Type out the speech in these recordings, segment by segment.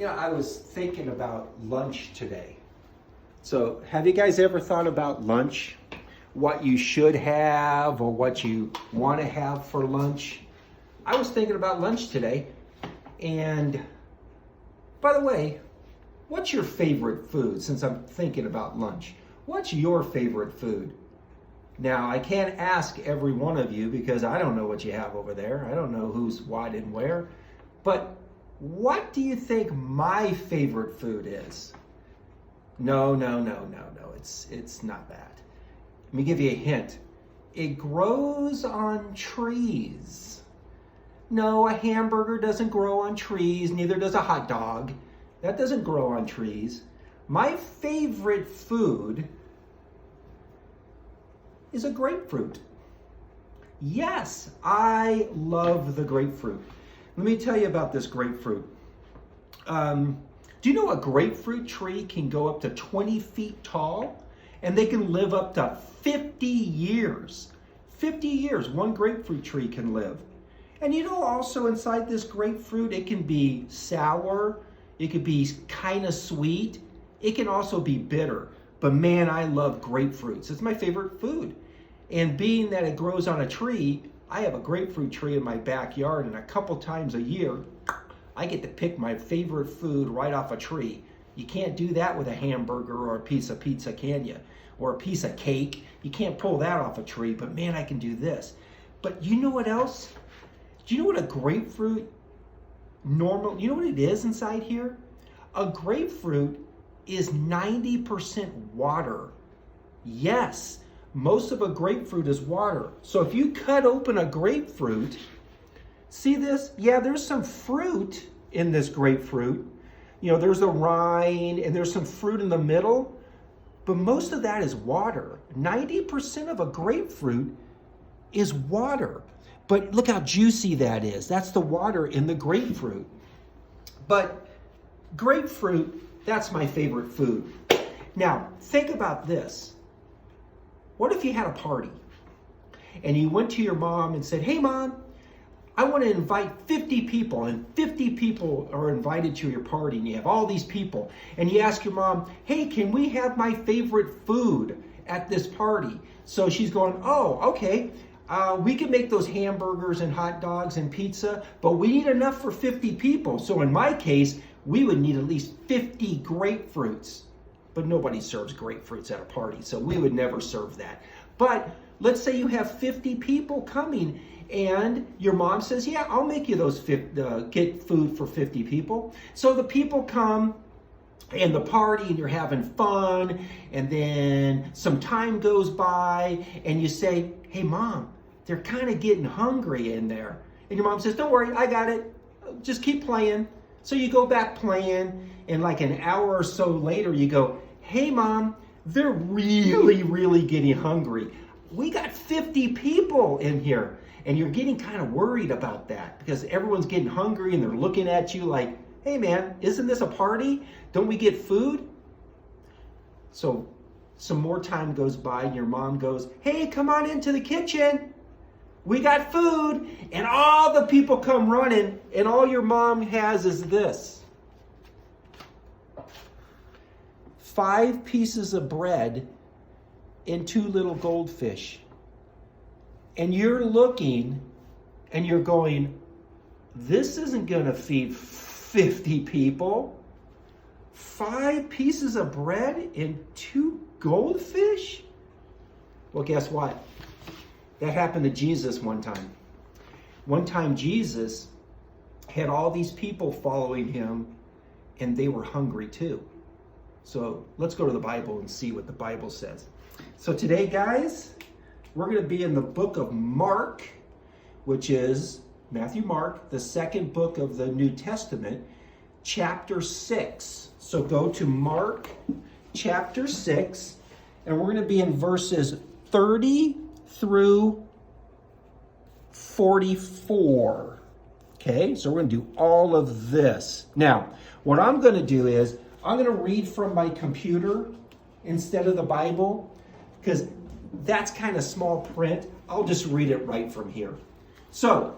I was thinking about lunch today. So have you guys ever thought about lunch? What you should have or what you want to have for lunch? I was thinking about lunch today. And by the way, what's your favorite food since I'm thinking about lunch? What's your favorite food? Now, I can't ask every one of you because I don't know what you have over there. I don't know who's what and where. But what do you think my favorite food is? No. It's not that. Let me give you a hint. It grows on trees. No, a hamburger doesn't grow on trees. Neither does a hot dog. That doesn't grow on trees. My favorite food is a grapefruit. Yes, I love the grapefruit. Let me tell you about this grapefruit. Do you know a grapefruit tree can go up to 20 feet tall? And they can live up to 50 years. 50 years, one grapefruit tree can live. And also inside this grapefruit, it can be sour. It could be kind of sweet. It can also be bitter. But man, I love grapefruits. It's my favorite food. And being that it grows on a tree, I have a grapefruit tree in my backyard, and a couple times a year, I get to pick my favorite food right off a tree. You can't do that with a hamburger or a piece of pizza, can you? Or a piece of cake. You can't pull that off a tree, but man, I can do this. But you know what else? Do you know what a grapefruit you know what it is inside here? A grapefruit is 90% water. Yes, most of a grapefruit is water. So if you cut open a grapefruit, see this? Yeah, there's some fruit in this grapefruit. There's the rind and there's some fruit in the middle, but most of that is water. 90% of a grapefruit is water. But look how juicy that is. That's the water in the grapefruit. But grapefruit, that's my favorite food. Now, think about this. What if you had a party and you went to your mom and said, "Hey, Mom, I want to invite 50 people, and 50 people are invited to your party, and you have all these people." And you ask your mom, "Hey, can we have my favorite food at this party?" So she's going, "Oh, okay. We can make those hamburgers and hot dogs and pizza, but we need enough for 50 people. So in my case, we would need at least 50 grapefruits." But nobody serves grapefruits at a party, so we would never serve that. But let's say you have 50 people coming, and your mom says, "Yeah, I'll make you those get food for 50 people." So the people come and the party, and you're having fun, and then some time goes by, and you say, "Hey, Mom, they're kind of getting hungry in there." And your mom says, "Don't worry, I got it. Just keep playing." So you go back playing, and like an hour or so later, you go, "Hey, Mom, they're really getting hungry. We got 50 people in here." And you're getting kind of worried about that because everyone's getting hungry and they're looking at you like, "Hey, man, isn't this a party? Don't we get food?" So some more time goes by and your mom goes, "Hey, come on into the kitchen. We got food." And all the people come running, and all your mom has is this: 5 pieces of bread and 2 little goldfish. And you're looking and you're going, "This isn't going to feed 50 people. 5 pieces of bread and 2 goldfish?" Well, guess what? That happened to Jesus one time. One time Jesus had all these people following him, and they were hungry too. So let's go to the Bible and see what the Bible says. So today, guys, we're going to be in the book of Mark, which is Matthew, Mark, the second book of the New Testament, chapter 6. So go to Mark chapter 6, and we're going to be in verses 30 through 44. Okay, so we're going to do all of this. Now, what I'm going to do is I'm going to read from my computer instead of the Bible, because that's kind of small print. I'll just read it right from here. So,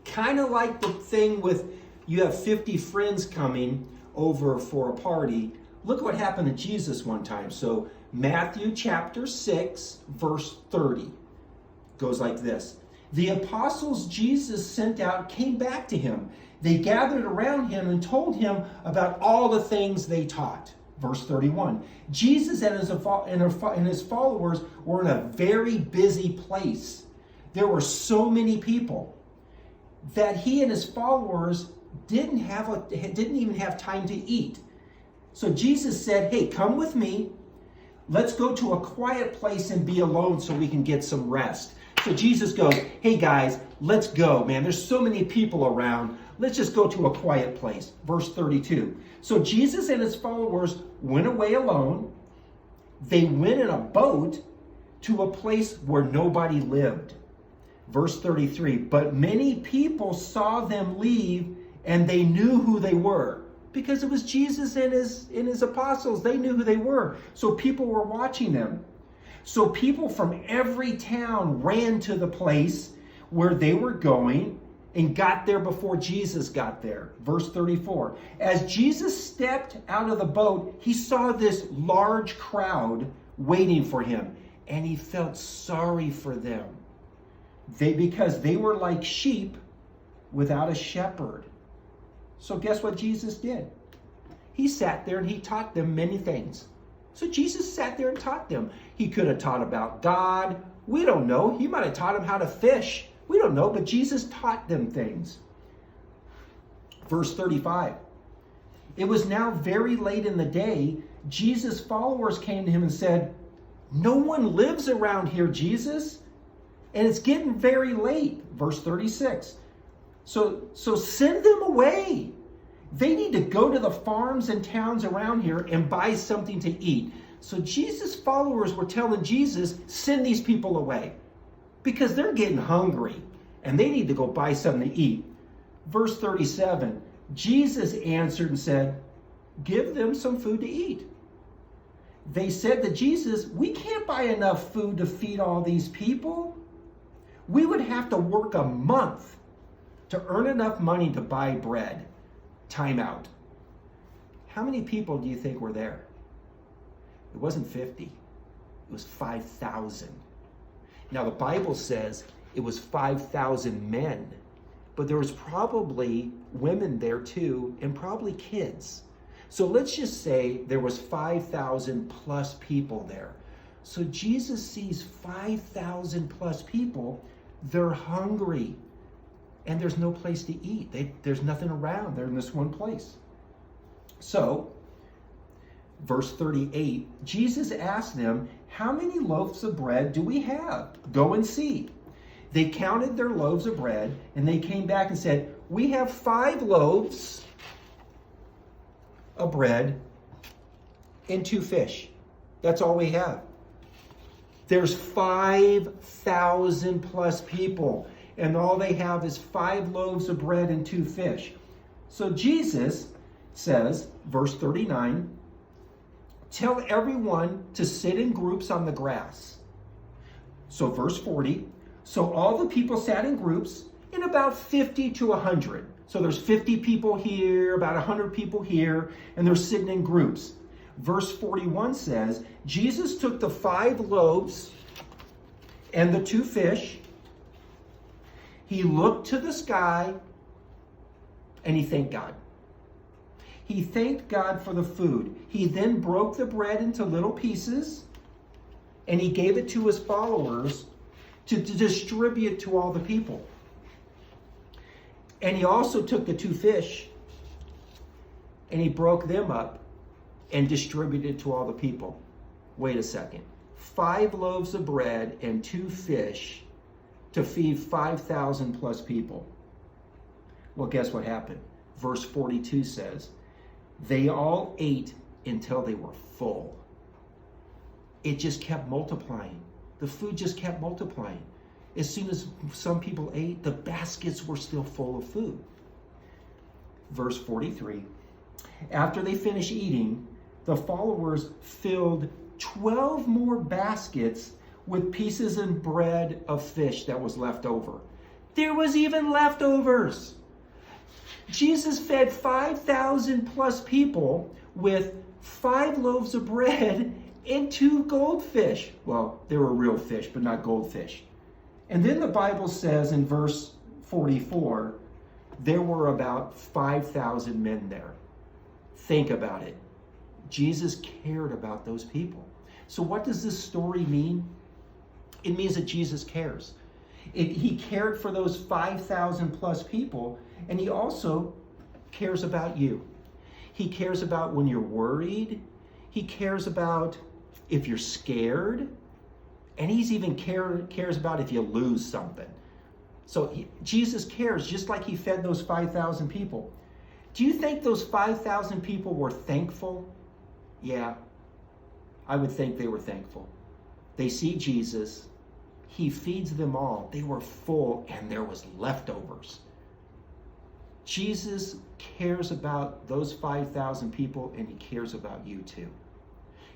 kind of like the thing with you have 50 friends coming over for a party. Look what happened to Jesus one time. So Matthew chapter 6, verse 30 goes like this. The apostles Jesus sent out came back to him. They gathered around him and told him about all the things they taught. Verse 31. Jesus and his followers were in a very busy place. There were so many people that he and his followers didn't even have time to eat. So Jesus said, hey, come with me. Let's go to a quiet place and be alone so we can get some rest. So Jesus goes, hey guys, let's go, man. There's so many people around. Let's just go to a quiet place. Verse 32. So Jesus and his followers went away alone. They went in a boat to a place where nobody lived. Verse 33. But many people saw them leave and they knew who they were. Because it was Jesus and his apostles. They knew who they were. So people were watching them. So people from every town ran to the place where they were going and got there before Jesus got there. Verse 34. As Jesus stepped out of the boat, he saw this large crowd waiting for him, and he felt sorry for them. Because they were like sheep without a shepherd. So guess what Jesus did? He sat there and he taught them many things. So Jesus sat there and taught them. He could have taught about God. We don't know. He might have taught them how to fish. We don't know, but Jesus taught them things. Verse 35. It was now very late in the day. Jesus' followers came to him and said, no one lives around here, Jesus, and it's getting very late. Verse 36. So send them away. They need to go to the farms and towns around here and buy something to eat. So Jesus' followers were telling Jesus, send these people away because they're getting hungry and they need to go buy something to eat. Verse 37, Jesus answered and said, give them some food to eat. They said to Jesus, we can't buy enough food to feed all these people. We would have to work a month to earn enough money to buy bread. Time out. How many people do you think were there? It wasn't 50. It was 5,000. Now the Bible says it was 5,000 men, but there was probably women there too, and probably kids. So let's just say there was 5,000 plus people there. So Jesus sees 5,000 plus people. They're hungry. And there's no place to eat. There's nothing around. They're in this one place. So, verse 38, Jesus asked them, how many loaves of bread do we have? Go and see. They counted their loaves of bread, and they came back and said, we have 5 loaves of bread and 2 fish. That's all we have. There's 5,000 plus people. And all they have is 5 loaves of bread and 2 fish. So Jesus says, verse 39, tell everyone to sit in groups on the grass. So verse 40, so all the people sat in groups in about 50 to 100. So there's 50 people here, about 100 people here, and they're sitting in groups. Verse 41 says, Jesus took the 5 loaves and the 2 fish. He looked to the sky and he thanked God. He thanked God for the food. He then broke the bread into little pieces and he gave it to his followers to distribute to all the people. And he also took the 2 fish and he broke them up and distributed to all the people. Wait a second. 5 loaves of bread and 2 fish to feed 5,000 plus people. Well, guess what happened? Verse 42 says, they all ate until they were full. It just kept multiplying. The food just kept multiplying. As soon as some people ate, the baskets were still full of food. Verse 43, after they finished eating, the followers filled 12 more baskets with pieces and bread of fish that was left over. There was even leftovers. Jesus fed 5,000 plus people with 5 loaves of bread and 2 goldfish. Well, they were real fish, but not goldfish. And then the Bible says in verse 44, there were about 5,000 men there. Think about it. Jesus cared about those people. So what does this story mean? It means that Jesus cares. He cared for those 5,000 plus people, and he also cares about you. He cares about when you're worried. He cares about if you're scared, and he's even cares about if you lose something. So Jesus cares, just like he fed those 5,000 people. Do you think those 5,000 people were thankful? Yeah, I would think they were thankful. They see Jesus. He feeds them all. They were full, and there was leftovers. Jesus cares about those 5,000 people, and he cares about you too.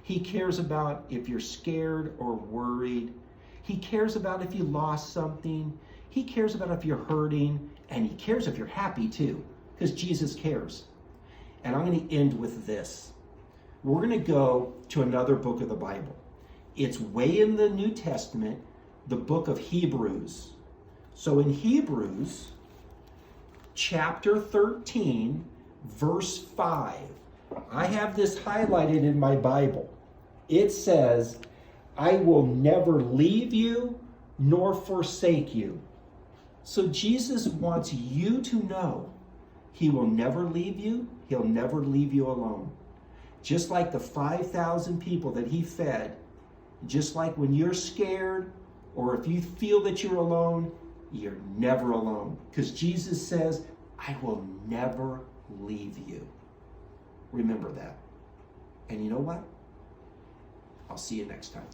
He cares about if you're scared or worried. He cares about if you lost something. He cares about if you're hurting, and he cares if you're happy too, because Jesus cares. And I'm going to end with this. We're going to go to another book of the Bible. It's way in the New Testament, the book of Hebrews. So in Hebrews, chapter 13, verse 5, I have this highlighted in my Bible. It says, I will never leave you nor forsake you. So Jesus wants you to know he will never leave you. He'll never leave you alone. Just like the 5,000 people that he fed, just like when you're scared or if you feel that you're alone, you're never alone. Because Jesus says, I will never leave you. Remember that. And you know what? I'll see you next time.